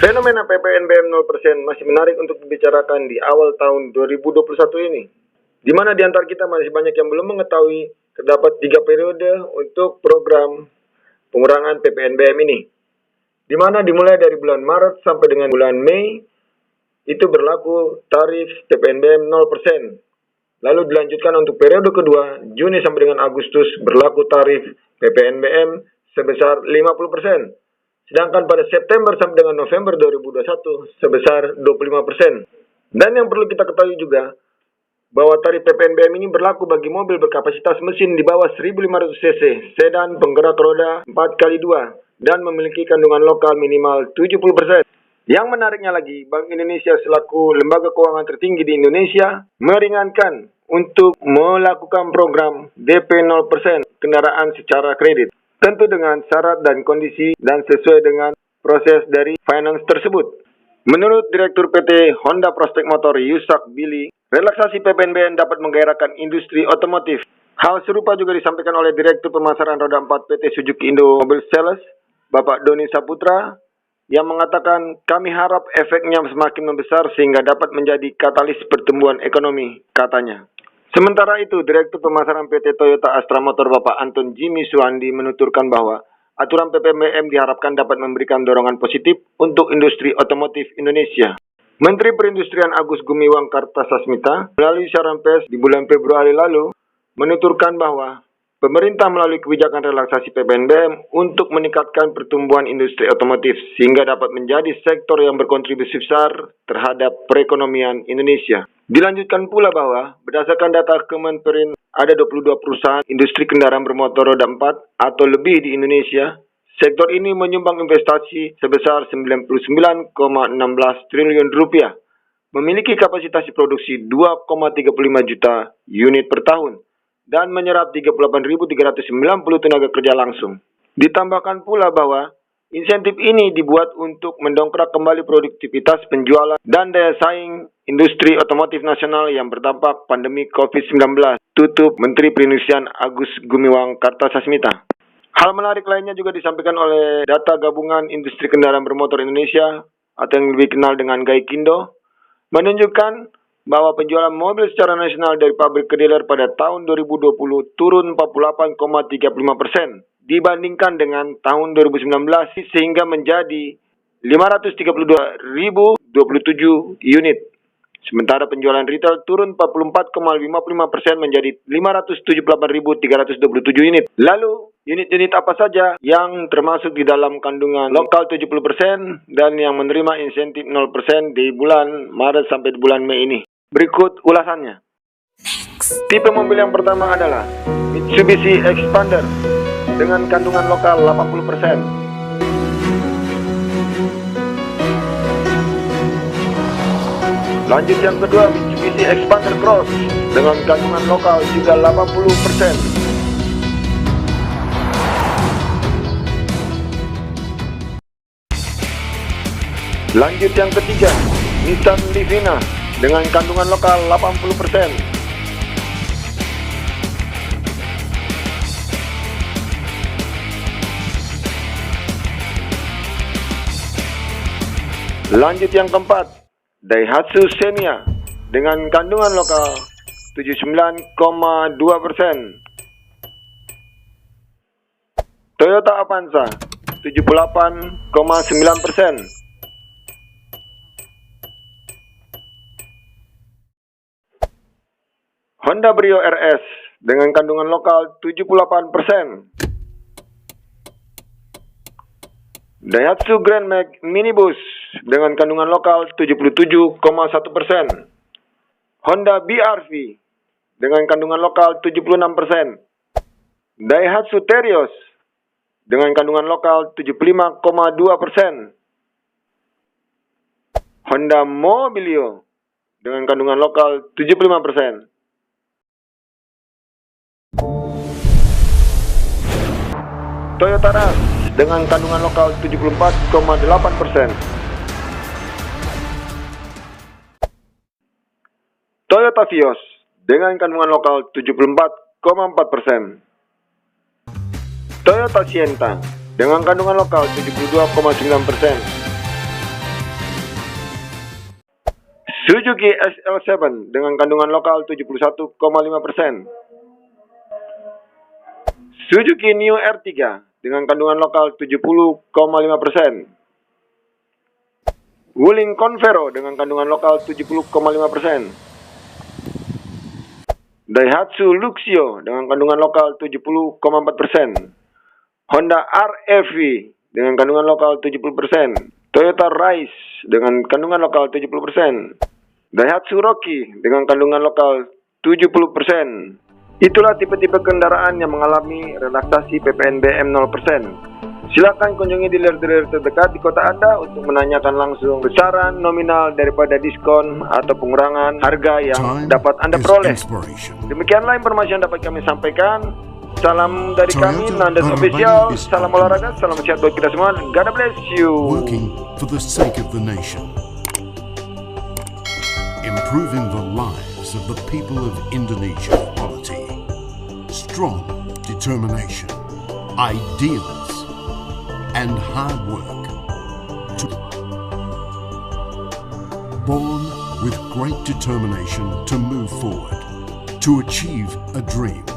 Fenomena PPNBM 0% masih menarik untuk dibicarakan di awal tahun 2021 ini, di mana di antara kita masih banyak yang belum mengetahui terdapat 3 periode untuk program pengurangan PPNBM ini, di mana dimulai dari bulan Maret sampai dengan bulan Mei itu berlaku tarif PPNBM 0%. Lalu dilanjutkan untuk periode kedua, Juni sampai dengan Agustus berlaku tarif PPNBM sebesar 50%. Sedangkan pada September sampai dengan November 2021 sebesar 25%. Dan yang perlu kita ketahui juga, bahwa tarif PPNBM ini berlaku bagi mobil berkapasitas mesin di bawah 1500 cc, sedan penggerak roda 4x2, dan memiliki kandungan lokal minimal 70%. Yang menariknya lagi, Bank Indonesia selaku lembaga keuangan tertinggi di Indonesia meringankan untuk melakukan program DP 0% kendaraan secara kredit. Tentu dengan syarat dan kondisi dan sesuai dengan proses dari finance tersebut. Menurut Direktur PT Honda Prospect Motor Yusak Billy, relaksasi PPNBM dapat menggairahkan industri otomotif. Hal serupa juga disampaikan oleh Direktur Pemasaran Roda 4 PT Suzuki Indo Mobil Sales, Bapak Doni Saputra, yang mengatakan kami harap efeknya semakin membesar sehingga dapat menjadi katalis pertumbuhan ekonomi, katanya. Sementara itu, Direktur Pemasaran PT Toyota Astra Motor Bapak Anton Jimmy Suwandi menuturkan bahwa aturan PPNBM diharapkan dapat memberikan dorongan positif untuk industri otomotif Indonesia. Menteri Perindustrian Agus Gumiwang Kartasasmita melalui siaran pers di bulan Februari lalu menuturkan bahwa pemerintah melalui kebijakan relaksasi PPNBM untuk meningkatkan pertumbuhan industri otomotif sehingga dapat menjadi sektor yang berkontribusi besar terhadap perekonomian Indonesia. Dilanjutkan pula bahwa berdasarkan data Kemenperin ada 22 perusahaan industri kendaraan bermotor roda 4 atau lebih di Indonesia. Sektor ini menyumbang investasi sebesar 99,16 triliun rupiah, memiliki kapasitas produksi 2,35 juta unit per tahun, dan menyerap 38.390 tenaga kerja langsung. Ditambahkan pula bahwa insentif ini dibuat untuk mendongkrak kembali produktivitas penjualan dan daya saing industri otomotif nasional yang berdampak pandemi COVID-19, tutup Menteri Perindustrian Agus Gumiwang Kartasasmita. Hal menarik lainnya juga disampaikan oleh data Gabungan Industri Kendaraan Bermotor Indonesia atau yang lebih kenal dengan Gaikindo, menunjukkan bahwa penjualan mobil secara nasional dari pabrik ke dealer pada tahun 2020 turun 48,35% dibandingkan dengan tahun 2019 sehingga menjadi 532.027 unit. Sementara penjualan retail turun 44,55% menjadi 578.327 unit. Lalu, unit-unit apa saja yang termasuk di dalam kandungan lokal 70% dan yang menerima insentif 0% di bulan Maret sampai bulan Mei ini? Berikut ulasannya. Tipe mobil yang pertama adalah Mitsubishi Expander dengan kandungan lokal 80%. Lanjut yang kedua, Mitsubishi Expander Cross dengan kandungan lokal juga 80%. Lanjut yang ketiga, Nissan Livina dengan kandungan lokal 80%. Lanjut yang keempat, Daihatsu Xenia dengan kandungan lokal 79,2%. Toyota Avanza 78,9%. Honda Brio RS dengan kandungan lokal 78%. Daihatsu Grand Max Minibus dengan kandungan lokal 77,1%. Honda BRV dengan kandungan lokal 76%. Daihatsu Terios dengan kandungan lokal 75,2%. Honda Mobilio dengan kandungan lokal 75%. Toyota Rush dengan kandungan lokal 74,8%. Toyota Vios dengan kandungan lokal 74,4%. Toyota Sienta dengan kandungan lokal 72,9%. Suzuki SL7 dengan kandungan lokal 71,5%. Suzuki Neo R3 dengan kandungan lokal 70,5%. Wuling Convero dengan kandungan lokal 70,5%. Daihatsu Luxio dengan kandungan lokal 70,4%. Honda REV dengan kandungan lokal 70%. Toyota Rise dengan kandungan lokal 70%. Daihatsu Rocky dengan kandungan lokal 70%. Itulah tipe-tipe kendaraan yang mengalami relaksasi PPNBM 0%. Silakan kunjungi dealer-dealer terdekat di kota Anda untuk menanyakan langsung besaran nominal daripada diskon atau pengurangan harga yang dapat Anda peroleh. Demikianlah informasi yang dapat kami sampaikan. Salam dari kami, Nandes Official. Salam olahraga, salam sehat buat kita semua. God bless you. Working for the sake of the nation. Improving the lives of the people of Indonesia. Quality, strong determination, ideals, and hard work. Born with great determination to move forward, to achieve a dream.